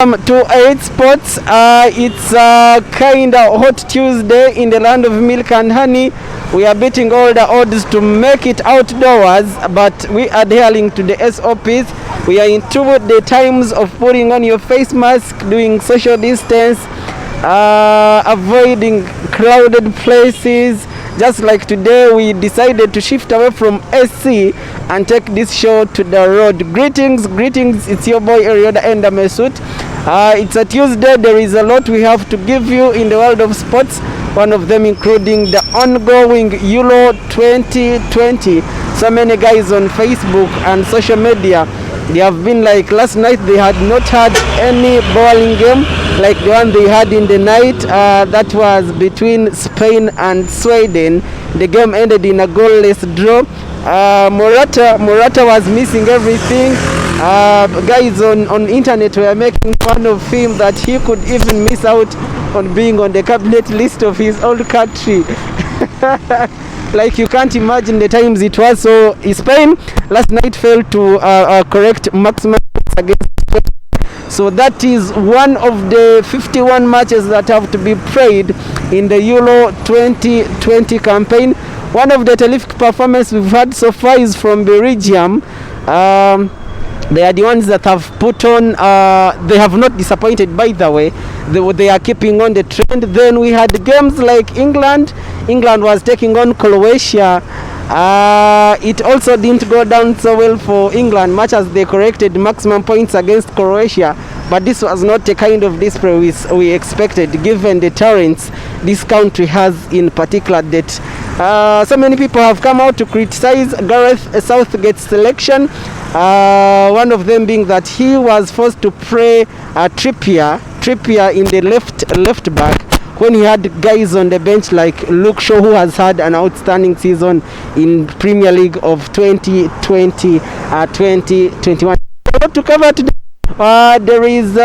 To 8 Sports. It's a kind of hot Tuesday in the land of milk and honey. We are beating all the odds to make it outdoors, but we are adhering to the SOPs. We are into the times of putting on your face mask, doing social distance, avoiding crowded places. Just like today, we decided to shift away from SC and take this show to the road. Greetings, it's your boy Erioda Enda Mesut. It's a Tuesday. There is a lot we have to give you in the world of sports. One of them including the ongoing Euro 2020. So many guys on Facebook and social media, they have been like, last night they had not had any bowling game like the one they had in the night. That was between Spain and Sweden. The game ended in a goalless draw. Morata was missing everything. Guys on internet were making fun of him that he could even miss out on being on the cabinet list of his old country. Like, you can't imagine the times it was. So Spain last night failed to correct maximum against Spain. So that is one of the 51 matches that have to be played in the Euro 2020 campaign. One of the terrific performances we've had so far is from Belgium. They are the ones that have put on, they have not disappointed, by the way. They are keeping on the trend. Then we had games like England. England was taking on Croatia. It also didn't go down so well for England, much as they corrected maximum points against Croatia. But this was not the kind of display we expected, given the talents this country has in particular. That so many people have come out to criticize Gareth Southgate's selection. One of them being that he was forced to play Trippier in the left back, when he had guys on the bench like Luke Shaw, who has had an outstanding season in Premier League of 2020, 2021. To cover today, there is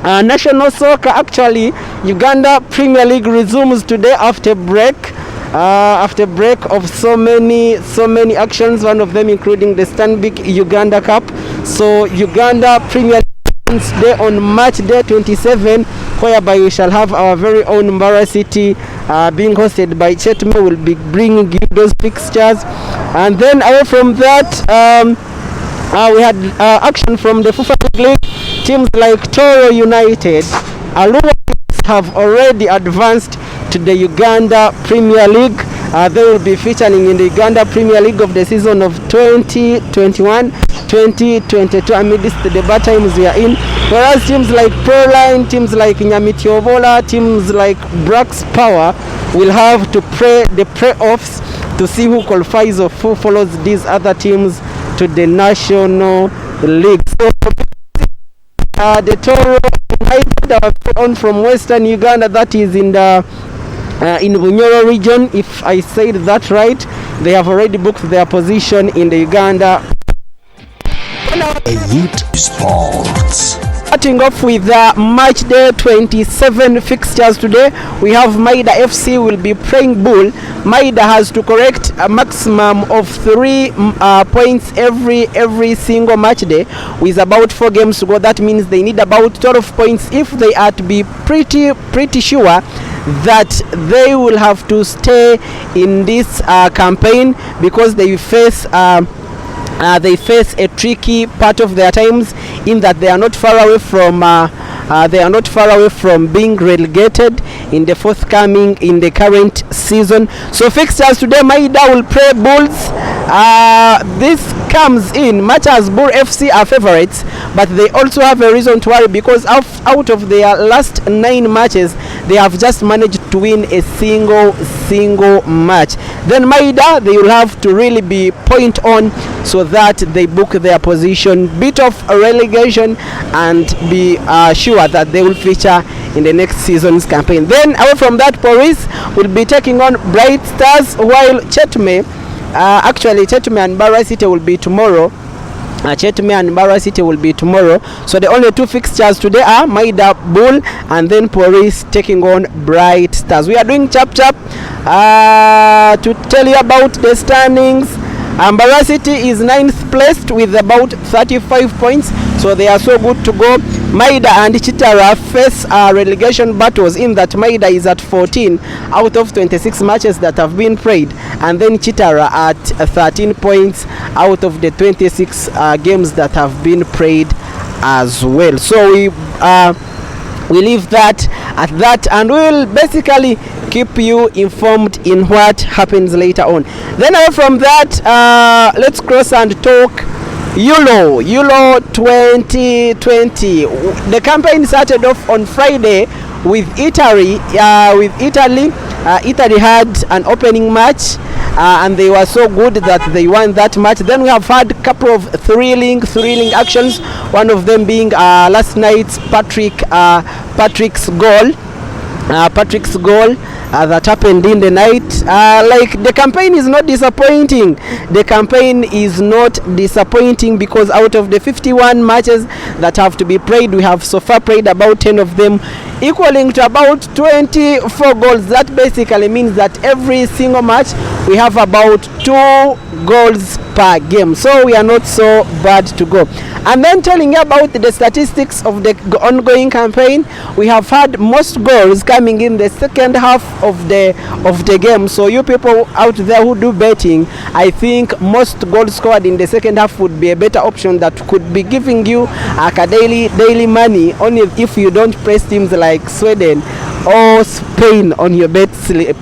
national soccer. Actually, Uganda Premier League resumes today after break of so many actions, one of them including the Stanbic Uganda Cup. So Uganda Premier League today on March day 27, whereby we shall have our very own Mbarara City being hosted by Chetme. Will be bringing you those fixtures. And then away from that, we had action from the FUFA League. Teams like Toro United, Alua have already advanced to the Uganda Premier League. They will be featuring in the Uganda Premier League of the season of 2021-2022 amidst the bad times we are in. Whereas teams like Proline, teams like Nyamitiovola, teams like Brax Power will have to play the playoffs to see who qualifies or who follows these other teams to the National League. So the Toro United are on from Western Uganda, that is in the in Bunyoro region, if I said that right. They have already booked their position in the Uganda Elite Sports. Starting off with March day 27 fixtures today, we have Maida FC will be playing Bull. Maida has to correct a maximum of 3 points every single match day, with about 4 games to go. That means they need about 12 points if they are to be pretty sure that they will have to stay in this campaign, because they face a tricky part of their times, in that they are not far away from being relegated in the forthcoming in the current season. So fixtures today, Maida will play Bulls. This comes in much as Bull FC are favorites, but they also have a reason to worry, because out of their last 9 matches, they have just managed to win a single match. Then Maida, they will have to really be point on, so that they book their position, bit of a relegation, and be sure that they will feature in the next season's campaign. Then away from that, Police will be taking on Bright Stars, while Chetme and Mbarara City will be tomorrow. Chetme and Mbarara City will be tomorrow. So the only 2 fixtures today are Maida Bull and then Police taking on Bright Stars. We are doing chap to tell you about the standings. Mbarara City is 9th placed with about 35 points, so they are so good to go. Maida and Chitara face relegation battles, in that Maida is at 14 out of 26 matches that have been played, and then Chitara at 13 points out of the 26 games that have been played as well. So we leave that at that, and we'll basically keep you informed in what happens later on. Then away from that, let's cross and talk Euro 2020. The campaign started off on Friday with Italy. Italy had an opening match, and they were so good that they won that match. Then we have had a couple of thrilling actions, one of them being last night's Patrick's goal that happened in the night. Like, the campaign is not disappointing. Because out of the 51 matches that have to be played, we have so far played about 10 of them, equaling to about 24 goals. That basically means that every single match we have about 2 goals per game, so we are not so bad to go. And then telling you about the statistics of the ongoing campaign, we have had most goals coming in the second half of the game. So you people out there who do betting, I think most goals scored in the second half would be a better option that could be giving you a daily money, only if you don't press teams like Sweden or Spain on your bet slip.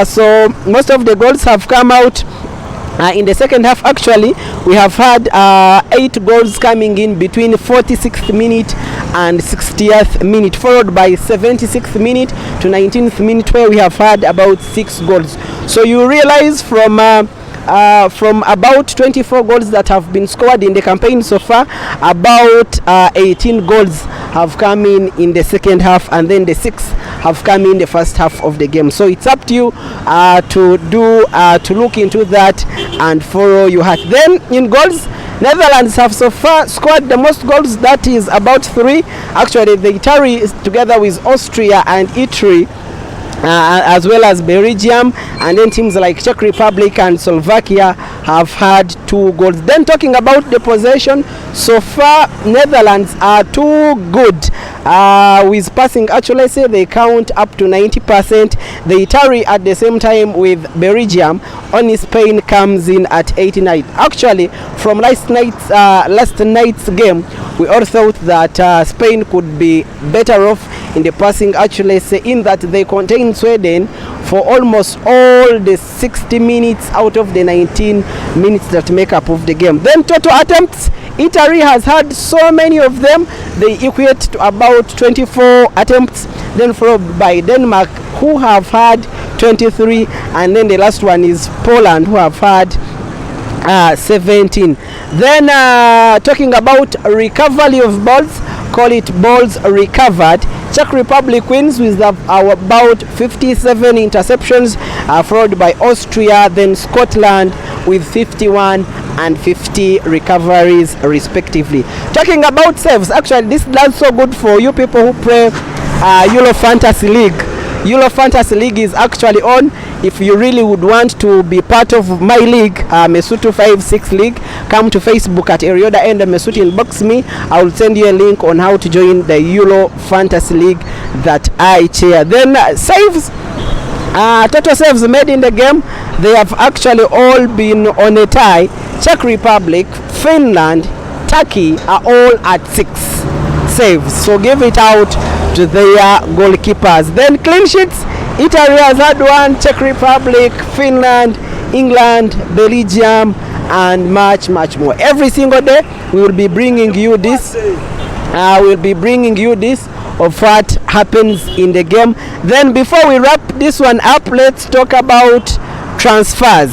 So most of the goals have come out in the second half. Actually, we have had 8 goals coming in between 46th minute and 60th minute, followed by 76th minute to 19th minute, where we have had about 6 goals. So you realize from about 24 goals that have been scored in the campaign so far, about 18 goals have come in the second half, and then the 6 have come in the first half of the game. So it's up to you to look into that and follow your heart. Then in goals, Netherlands have so far scored the most goals, that is about 3. Actually, the Italy is together with Austria and Italy, as well as Belgium, and then teams like Czech Republic and Slovakia have had 2 goals. Then talking about the possession, so far Netherlands are too good with passing accuracy. They count up to 90%. The Italy at the same time with Belgium, only Spain comes in at 89. Actually, from last night's game, we all thought that Spain could be better off in the passing accuracy, in that they contain Sweden for almost all the 60 minutes out of the 19 minutes that make up of the game. Then total attempts, Italy has had so many of them, they equate to about 24 attempts, then followed by Denmark, who have had 23, and then the last one is Poland, who have had 17. Then talking about recovery of balls, call it balls recovered, Czech Republic wins with about 57 interceptions, followed by Austria, then Scotland with 51 and 50 recoveries respectively. Talking about saves, actually this does so good for you people who play Euro Fantasy League. Euro Fantasy League is actually on. If you really would want to be part of my league, Mesutu 5-6 League, come to Facebook at Erioda and Mesutu, inbox me. I will send you a link on how to join the Euro Fantasy League that I chair. Then saves, total saves made in the game, they have actually all been on a tie. Czech Republic, Finland, Turkey are all at 6 saves. So give it out to their goalkeepers. Then clean sheets, Italy has had 1, Czech Republic, Finland, England, Belgium, and much more. Every single day we will be bringing you this. Of what happens in the game. Then before we wrap this one up, let's talk about transfers.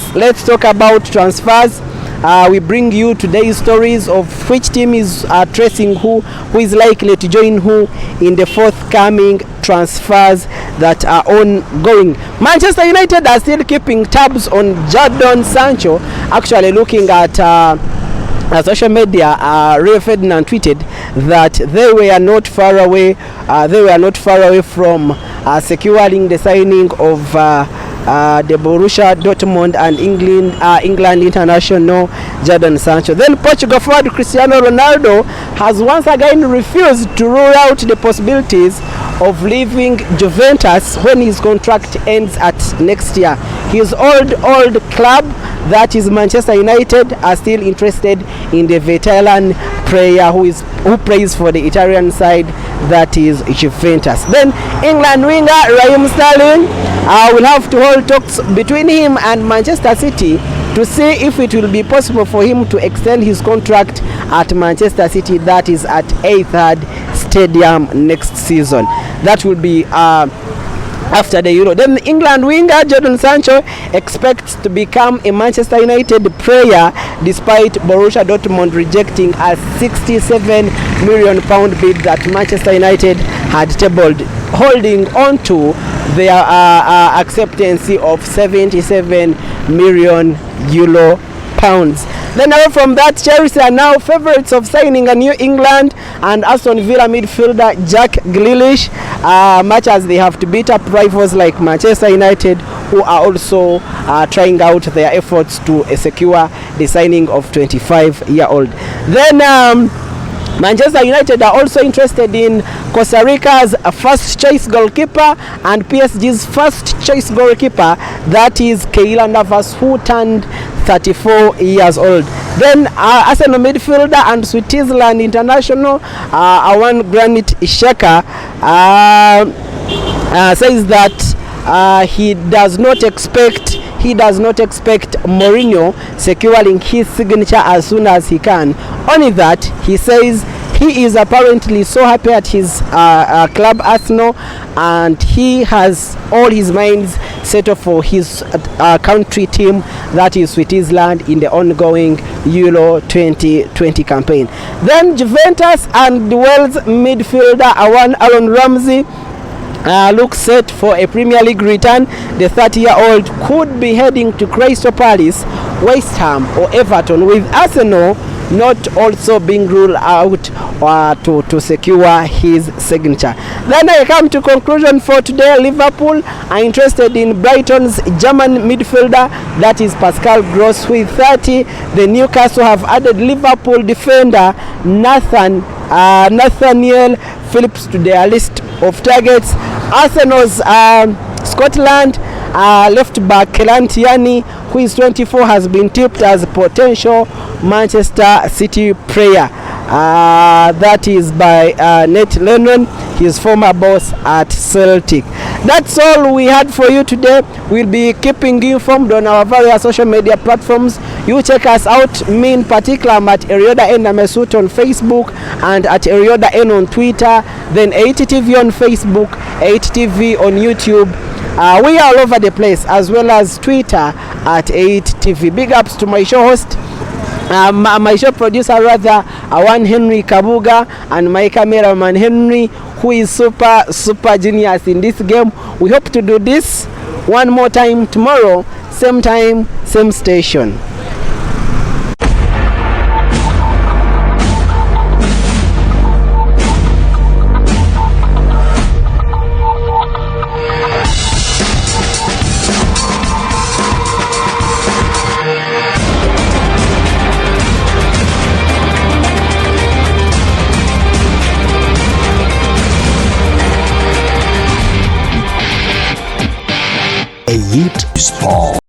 We bring you today's stories of which team is tracing who is likely to join who in the forthcoming transfers that are ongoing. Manchester United are still keeping tabs on Jadon Sancho. Actually, looking at social media, Rio Ferdinand tweeted that they were not far away from securing the signing of the Borussia Dortmund and England international Jadon Sancho. Then Portugal forward Cristiano Ronaldo has once again refused to rule out the possibilities of leaving Juventus when his contract ends at next year. His old club, that is Manchester United, are still interested in the veteran player who plays for the Italian side, that is Juventus. Then England winger Raheem Sterling will have to hold talks between him and Manchester City to see if it will be possible for him to extend his contract at Manchester City, that is at Etihad Stadium next season. That will be after the Euro. Then England winger Jadon Sancho expects to become a Manchester United player despite Borussia Dortmund rejecting a £67 million bid that Manchester United had tabled, holding on to their acceptance of €77 million. Then away from that, Chelsea are now favourites of signing a New England and Aston Villa midfielder Jack Grealish, much as they have to beat up rivals like Manchester United, who are also trying out their efforts to secure the signing of 25-year-old. Then Manchester United are also interested in Costa Rica's first choice goalkeeper and PSG's first choice goalkeeper, that is Keylor Navas, who turned 34 years old. Then Arsenal midfielder and Switzerland international Awan Granit Xhaka says that he does not expect Mourinho securing his signature as soon as he can. Only that, he says he is apparently so happy at his club Arsenal, and he has all his minds set up for his country team, that is Switzerland, in the ongoing Euro 2020 campaign. Then Juventus and the Wales midfielder Aaron Ramsey looks set for a Premier League return. The 30-year-old could be heading to Crystal Palace, West Ham or Everton, with Arsenal not also being ruled out to secure his signature. Then I come to conclusion for today. Liverpool are interested in Brighton's German midfielder, that is Pascal Gross, with 30. The Newcastle have added Liverpool defender Nathaniel Phillips to their list of targets. Arsenal's Scotland left back Kelan Tierney, who is 24, has been tipped as a potential Manchester City player. That is by Nate Lennon, his former boss at Celtic. That's all we had for you today. We'll be keeping you informed on our various social media platforms. You check us out, me in particular, I'm at Erioda N Mesut on Facebook and at Erioda N on Twitter, then 8TV on Facebook, 8TV on YouTube. We are all over the place, as well as Twitter at 8TV. Big ups to my show host, my show producer rather, Awan Henry Kabuga, and my cameraman Henry, who is super genius in this game. We hope to do this one more time tomorrow, same time, same station. Elite Sport.